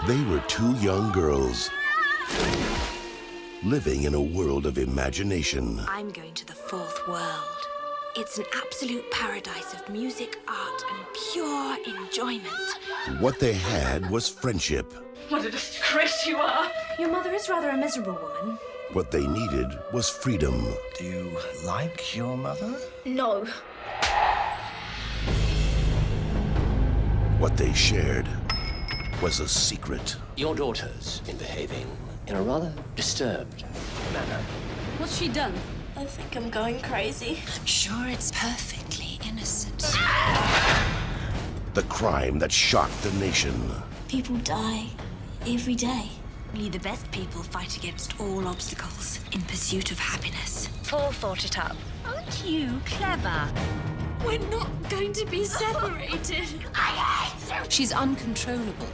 They were two young girls living in a world of imagination. I'm going to the fourth world. It's an absolute paradise of music, art, and pure enjoyment. What they had was friendship. What a disgrace you are! Your mother is rather a miserable woman. What they needed was freedom. Do you like your mother? No. What they shared was a secret. Your daughter's been behaving in a rather disturbed manner. What's she done? I think I'm going crazy. I'm sure it's perfectly innocent. The crime that shocked the nation. People die every day. Only the best people fight against all obstacles in pursuit of happiness. Paul thought it up. Aren't you clever? We're not going to be separated. I hate you! She's uncontrollable.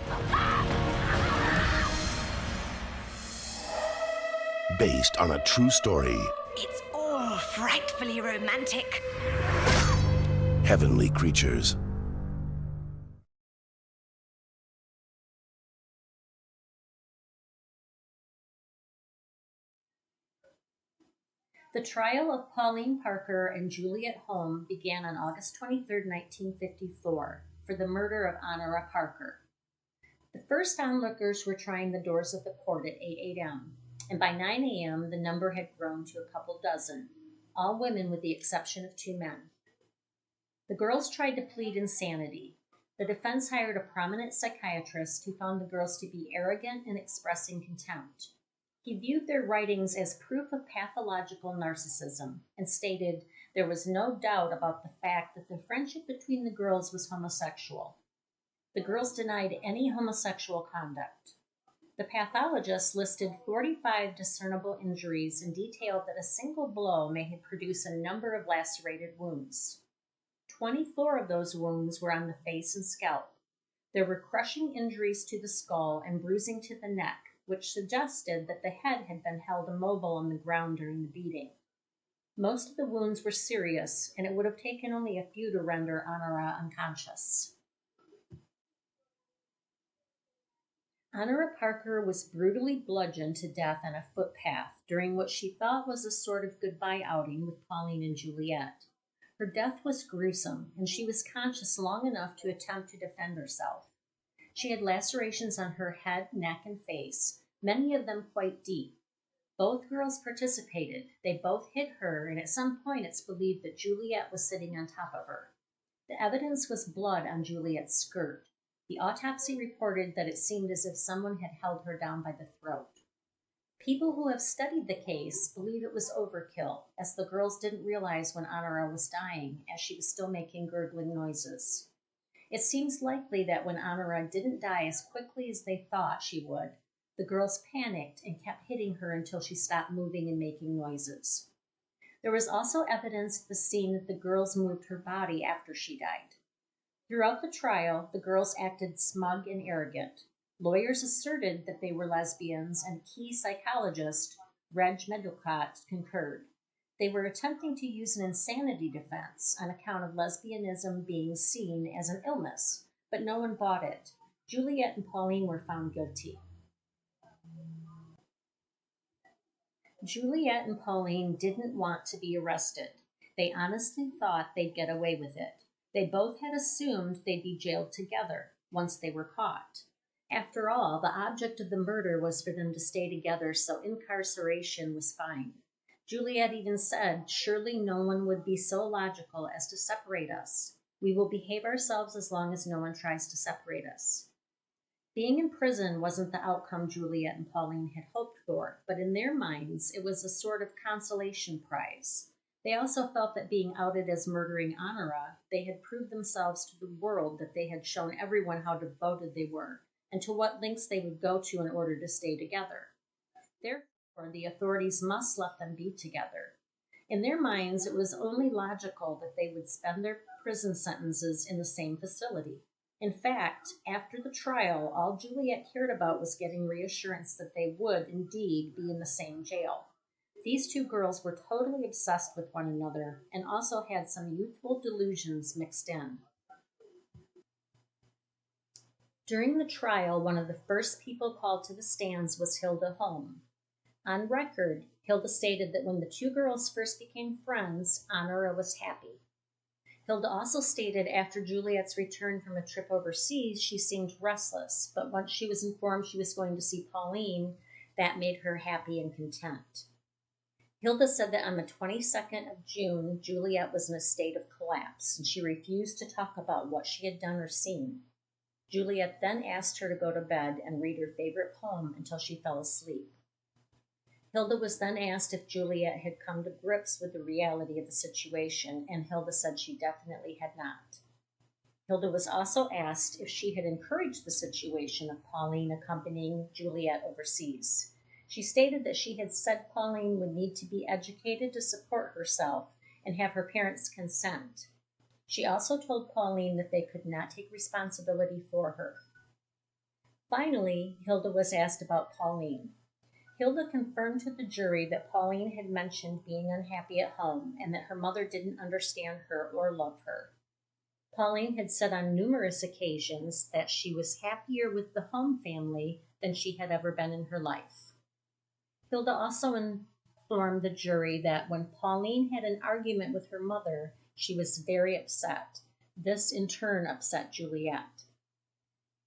Based on a true story. It's all frightfully romantic. Heavenly Creatures. The trial of Pauline Parker and Juliet Holm began on August 23, 1954, for the murder of Honora Parker. The first onlookers were trying the doors of the court at 8 a.m., and by 9 a.m. the number had grown to a couple dozen, all women with the exception of 2 men. The girls tried to plead insanity. The defense hired a prominent psychiatrist who found the girls to be arrogant and expressing contempt. He viewed their writings as proof of pathological narcissism and stated there was no doubt about the fact that the friendship between the girls was homosexual. The girls denied any homosexual conduct. The pathologist listed 45 discernible injuries and detailed that a single blow may have produced a number of lacerated wounds. 24 of those wounds were on the face and scalp. There were crushing injuries to the skull and bruising to the neck, which suggested that the head had been held immobile on the ground during the beating. Most of the wounds were serious, and it would have taken only a few to render Honora unconscious. Honora Parker was brutally bludgeoned to death on a footpath during what she thought was a sort of goodbye outing with Pauline and Juliet. Her death was gruesome, and she was conscious long enough to attempt to defend herself. She had lacerations on her head, neck, and face, many of them quite deep. Both girls participated. They both hit her, and at some point it's believed that Juliet was sitting on top of her. The evidence was blood on Juliet's skirt. The autopsy reported that it seemed as if someone had held her down by the throat. People who have studied the case believe it was overkill, as the girls didn't realize when Honora was dying, as she was still making gurgling noises. It seems likely that when Honora didn't die as quickly as they thought she would, the girls panicked and kept hitting her until she stopped moving and making noises. There was also evidence at the scene that the girls moved her body after she died. Throughout the trial, the girls acted smug and arrogant. Lawyers asserted that they were lesbians, and key psychologist, Reg Medlicott, concurred. They were attempting to use an insanity defense on account of lesbianism being seen as an illness, but no one bought it. Juliet and Pauline were found guilty. Juliet and Pauline didn't want to be arrested. They honestly thought they'd get away with it. They both had assumed they'd be jailed together once they were caught. After all, the object of the murder was for them to stay together, so incarceration was fine. Juliet even said, "Surely no one would be so logical as to separate us. We will behave ourselves as long as no one tries to separate us." Being in prison wasn't the outcome Juliet and Pauline had hoped for, but in their minds, it was a sort of consolation prize. They also felt that being outed as murdering Honora, they had proved themselves to the world that they had shown everyone how devoted they were, and to what lengths they would go to in order to stay together. Therefore, the authorities must let them be together. In their minds, it was only logical that they would spend their prison sentences in the same facility. In fact, after the trial, all Juliet cared about was getting reassurance that they would indeed be in the same jail. These two girls were totally obsessed with one another and also had some youthful delusions mixed in. During the trial, one of the first people called to the stands was Hilda Holm. On record, Hilda stated that when the two girls first became friends, Honora was happy. Hilda also stated after Juliet's return from a trip overseas, she seemed restless, but once she was informed she was going to see Pauline, that made her happy and content. Hilda said that on the 22nd of June, Juliet was in a state of collapse, and she refused to talk about what she had done or seen. Juliet then asked her to go to bed and read her favorite poem until she fell asleep. Hilda was then asked if Juliet had come to grips with the reality of the situation, and Hilda said she definitely had not. Hilda was also asked if she had encouraged the situation of Pauline accompanying Juliet overseas. She stated that she had said Pauline would need to be educated to support herself and have her parents' consent. She also told Pauline that they could not take responsibility for her. Finally, Hilda was asked about Pauline. Hilda confirmed to the jury that Pauline had mentioned being unhappy at home and that her mother didn't understand her or love her. Pauline had said on numerous occasions that she was happier with the Holm family than she had ever been in her life. Hilda also informed the jury that when Pauline had an argument with her mother, she was very upset. This in turn upset Juliet.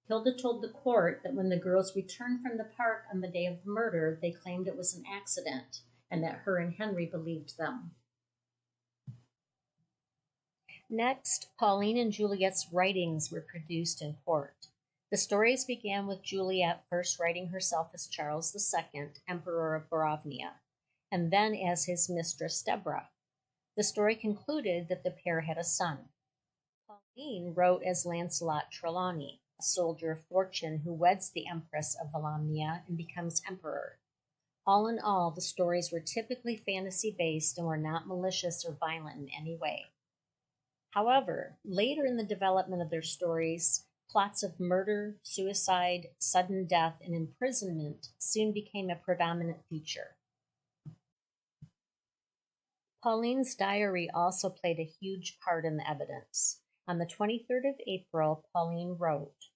Hilda told the court that when the girls returned from the park on the day of the murder, they claimed it was an accident and that her and Henry believed them. Next, Pauline and Juliet's writings were produced in court. The stories began with Juliet first writing herself as Charles II, Emperor of Borovnia, and then as his mistress Deborah. The story concluded that the pair had a son. Pauline wrote as Lancelot Trelawney, a soldier of fortune who weds the Empress of Volomnia and becomes emperor. All in all, the stories were typically fantasy-based and were not malicious or violent in any way. However, later in the development of their stories, plots of murder, suicide, sudden death, and imprisonment soon became a predominant feature. Pauline's diary also played a huge part in the evidence. On the 23rd of April, Pauline wrote,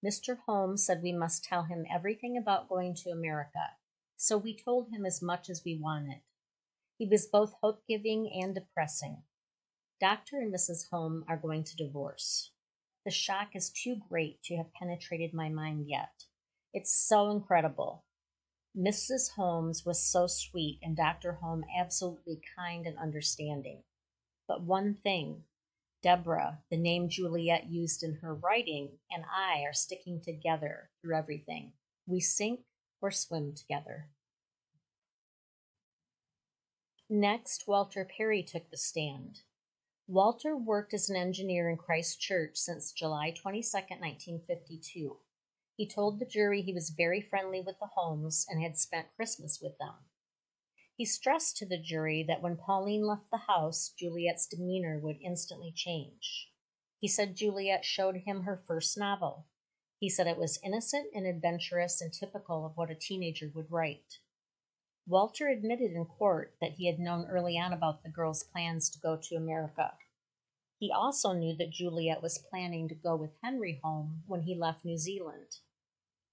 "Mr. Holmes said we must tell him everything about going to America, so we told him as much as we wanted. He was both hope-giving and depressing. Dr. and Mrs. Holmes are going to divorce. The shock is too great to have penetrated my mind yet. It's so incredible. Mrs. Holmes was so sweet and Dr. Holmes absolutely kind and understanding. But one thing, Deborah, the name Juliet used in her writing, and I are sticking together through everything. We sink or swim together." Next, Walter Perry took the stand. Walter worked as an engineer in Christchurch since July 22, 1952. He told the jury he was very friendly with the Holmes and had spent Christmas with them. He stressed to the jury that when Pauline left the house, Juliet's demeanor would instantly change. He said Juliet showed him her first novel. He said it was innocent and adventurous and typical of what a teenager would write. Walter admitted in court that he had known early on about the girls' plans to go to America. He also knew that Juliet was planning to go with Henry Holm when he left New Zealand.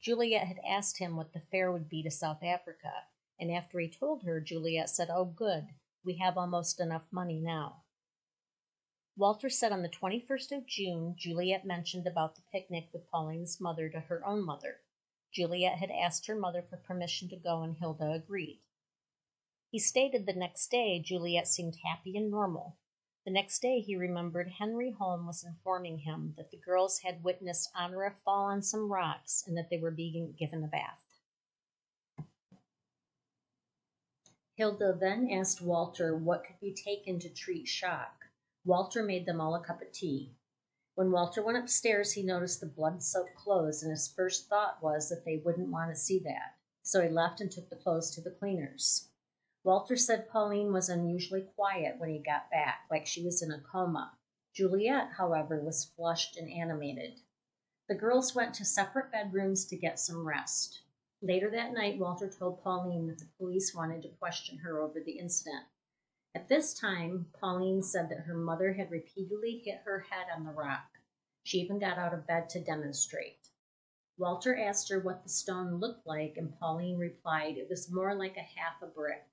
Juliet had asked him what the fare would be to South Africa, and after he told her, Juliet said, "Oh, good, we have almost enough money now." Walter said on the 21st of June, Juliet mentioned about the picnic with Pauline's mother to her own mother. Juliet had asked her mother for permission to go, and Hilda agreed. He stated the next day Juliet seemed happy and normal. The next day he remembered Henry Holm was informing him that the girls had witnessed Honora fall on some rocks and that they were being given a bath. Hilda then asked Walter what could be taken to treat shock. Walter made them all a cup of tea. When Walter went upstairs, he noticed the blood-soaked clothes, and his first thought was that they wouldn't want to see that, so he left and took the clothes to the cleaners. Walter said Pauline was unusually quiet when he got back, like she was in a coma. Juliet, however, was flushed and animated. The girls went to separate bedrooms to get some rest. Later that night, Walter told Pauline that the police wanted to question her over the incident. At this time, Pauline said that her mother had repeatedly hit her head on the rock. She even got out of bed to demonstrate. Walter asked her what the stone looked like, and Pauline replied it was more like a half a brick.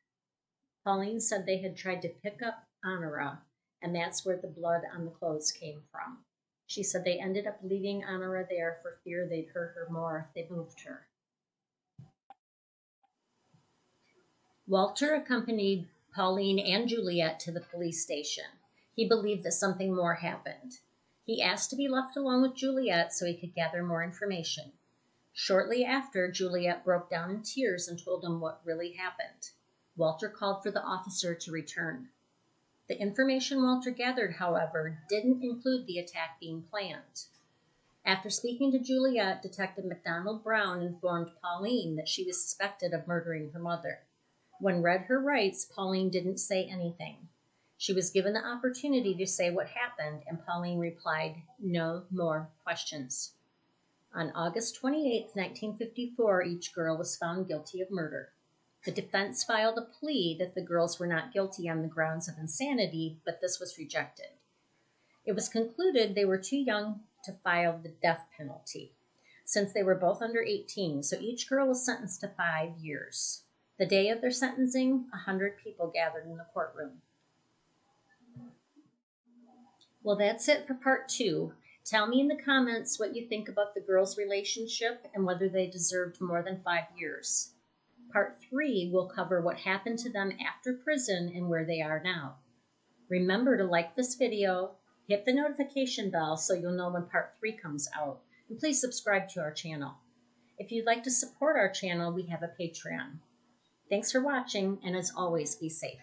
Pauline said they had tried to pick up Honora, and that's where the blood on the clothes came from. She said they ended up leaving Honora there for fear they'd hurt her more if they moved her. Walter accompanied Pauline and Juliet to the police station. He believed that something more happened. He asked to be left alone with Juliet so he could gather more information. Shortly after, Juliet broke down in tears and told him what really happened. Walter called for the officer to return. The information Walter gathered, however, didn't include the attack being planned. After speaking to Juliet, Detective McDonald Brown informed Pauline that she was suspected of murdering her mother. When read her rights, Pauline didn't say anything. She was given the opportunity to say what happened, and Pauline replied, "No more questions." On August 28, 1954, each girl was found guilty of murder. The defense filed a plea that the girls were not guilty on the grounds of insanity, but this was rejected. It was concluded they were too young to file the death penalty, since they were both under 18, so each girl was sentenced to 5 years. The day of their sentencing, 100 people gathered in the courtroom. Well, that's it for part 2. Tell me in the comments what you think about the girls' relationship and whether they deserved more than 5 years. Part 3 will cover what happened to them after prison and where they are now. Remember to like this video, hit the notification bell so you'll know when part 3 comes out, and please subscribe to our channel. If you'd like to support our channel, we have a Patreon. Thanks for watching, and as always, be safe.